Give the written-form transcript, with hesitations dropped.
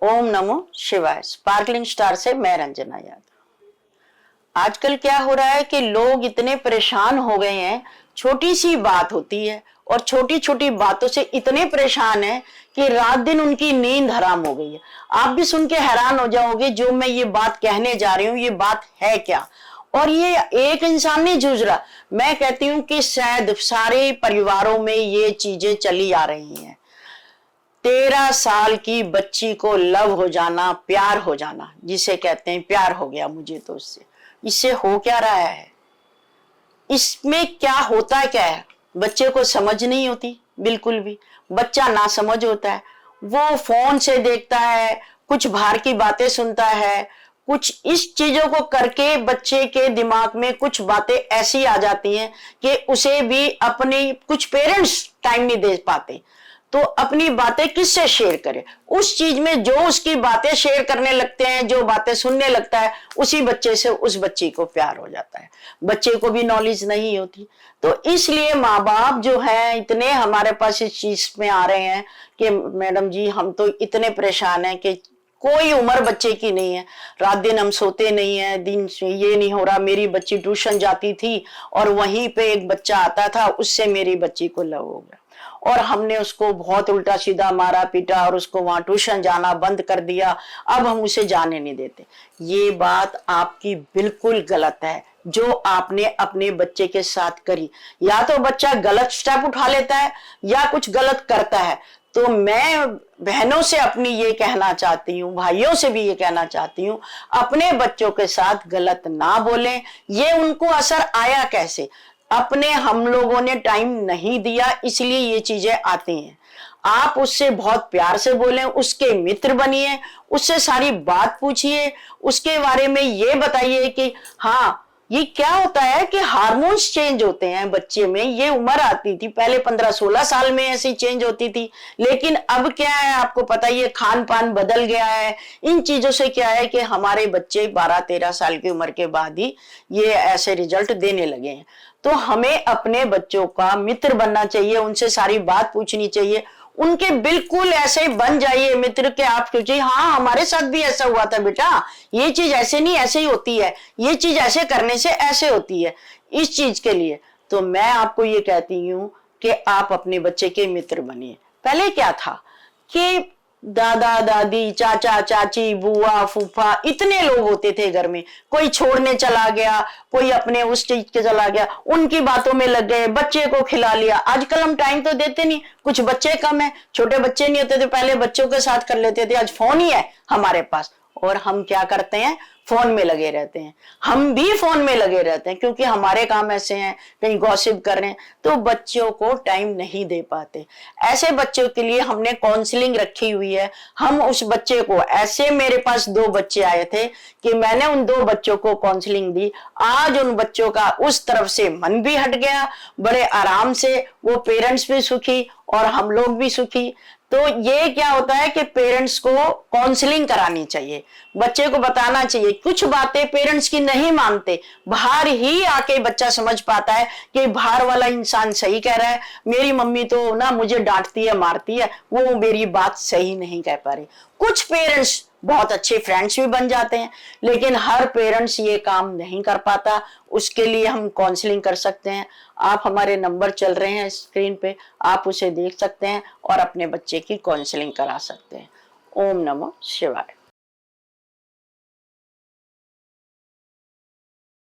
ओम नमो शिवाय। Sparkling star से मैं रंजना यादव। आजकल क्या हो रहा है कि लोग इतने परेशान हो गए हैं, छोटी सी बात होती है और छोटी छोटी बातों से इतने परेशान है कि रात दिन उनकी नींद हराम हो गई है। आप भी सुन के हैरान हो जाओगे जो मैं ये बात कहने जा रही हूँ, ये बात है क्या। और ये एक इंसान नहीं जूझ रहा, मैं कहती हूँ कि शायद सारे परिवारों में ये चीजें चली आ रही हैं। 13 साल की बच्ची को लव हो जाना, प्यार हो जाना, जिसे कहते हैं प्यार हो गया मुझे तो उससे। इससे हो क्या रहा है, इसमें क्या होता क्या है, बच्चे को समझ नहीं होती बिल्कुल भी। बच्चा ना समझ होता है, वो फोन से देखता है, कुछ बाहर की बातें सुनता है, कुछ इस चीजों को करके बच्चे के दिमाग में कुछ बातें ऐसी आ जाती हैं कि उसे भी अपनी कुछ पेरेंट्स टाइम नहीं दे पाते, तो अपनी बातें किससे शेयर करे। उस चीज में जो उसकी बातें शेयर करने लगते हैं, जो बातें सुनने लगता है, उसी बच्चे से उस बच्ची को प्यार हो जाता है। बच्चे को भी नॉलेज नहीं होती, तो इसलिए माँ बाप जो है इतने हमारे पास इस चीज में आ रहे हैं कि मैडम जी हम तो इतने परेशान हैं कि कोई उम्र बच्चे की नहीं है। रात दिन हम सोते नहीं है, दिन ये नहीं हो रहा। मेरी बच्ची ट्यूशन जाती थी और वहीं पे एक बच्चा आता था, उससे मेरी बच्ची को लव हो गया और हमने उसको बहुत उल्टा सीधा मारा पीटा और उसको वहां ट्यूशन जाना बंद कर दिया। अब हम उसे जाने नहीं देते। ये बात आपकी बिल्कुल गलत है जो आपने अपने बच्चे के साथ करी। या तो बच्चा गलत स्टेप उठा लेता है या कुछ गलत करता है। तो मैं बहनों से अपनी ये कहना चाहती हूँ, भाइयों से भी ये कहना चाहती हूँ, अपने बच्चों के साथ गलत ना बोलें। ये उनको असर आया कैसे, अपने हम लोगों ने टाइम नहीं दिया, इसलिए ये चीजें आती हैं। आप उससे बहुत प्यार से बोलें, उसके मित्र बनिए, उससे सारी बात पूछिए, उसके बारे में ये बताइए कि हाँ ये क्या होता है कि हार्मोन्स चेंज होते हैं बच्चे में। ये उम्र आती थी पहले 15-16 साल में ऐसी चेंज होती थी, लेकिन अब क्या है आपको पता ही है, खान पान बदल गया है। इन चीजों से क्या है कि हमारे बच्चे 12-13 साल की उम्र के बाद ही ये ऐसे रिजल्ट देने लगे हैं। तो हमें अपने बच्चों का मित्र बनना चाहिए, उनसे सारी बात पूछनी चाहिए, उनके बिल्कुल ऐसे बन जाइए मित्र के। आप सोचिए हाँ हमारे साथ भी ऐसा हुआ था बेटा, ये चीज ऐसे नहीं ऐसे ही होती है, ये चीज ऐसे करने से ऐसे होती है, इस चीज के लिए। तो मैं आपको ये कहती हूँ कि आप अपने बच्चे के मित्र बनिए। पहले क्या था कि दादा दादी चाचा चाची बुआ फूफा इतने लोग होते थे घर में, कोई छोड़ने चला गया, कोई अपने उस चीज के चला गया, उनकी बातों में लग गए, बच्चे को खिला लिया। आजकल हम टाइम तो देते नहीं, कुछ बच्चे कम है, छोटे बच्चे नहीं होते थे पहले, बच्चों के साथ कर लेते थे। आज फोन ही है हमारे पास और हम क्या करते हैं, फोन में लगे रहते हैं। हम भी फोन में लगे रहते हैं क्योंकि हमारे काम ऐसे हैं, कहीं गॉसिप कर रहे हैं, तो बच्चों को टाइम नहीं दे पाते। ऐसे बच्चों के लिए हमने काउंसलिंग रखी हुई है। हम उस बच्चे को, ऐसे मेरे पास 2 बच्चे आए थे कि मैंने उन 2 बच्चों को काउंसलिंग दी। आज उन बच्चों का उस तरफ से मन भी हट गया, बड़े आराम से वो पेरेंट्स भी सुखी और हम लोग भी सुखी। तो ये क्या होता है कि पेरेंट्स को काउंसलिंग करानी चाहिए, बच्चे को बताना चाहिए। कुछ बातें पेरेंट्स की नहीं मानते, बाहर ही आके बच्चा समझ पाता है कि बाहर वाला इंसान सही कह रहा है, मेरी मम्मी तो ना मुझे डांटती है मारती है, वो मेरी बात सही नहीं कह पा रही। कुछ पेरेंट्स बहुत अच्छे फ्रेंड्स भी बन जाते हैं, लेकिन हर पेरेंट्स ये काम नहीं कर पाता। उसके लिए हम काउंसलिंग कर सकते हैं। आप हमारे नंबर चल रहे हैं स्क्रीन पे, आप उसे देख सकते हैं और अपने बच्चे की काउंसलिंग करा सकते हैं। ओम नमो शिवाय।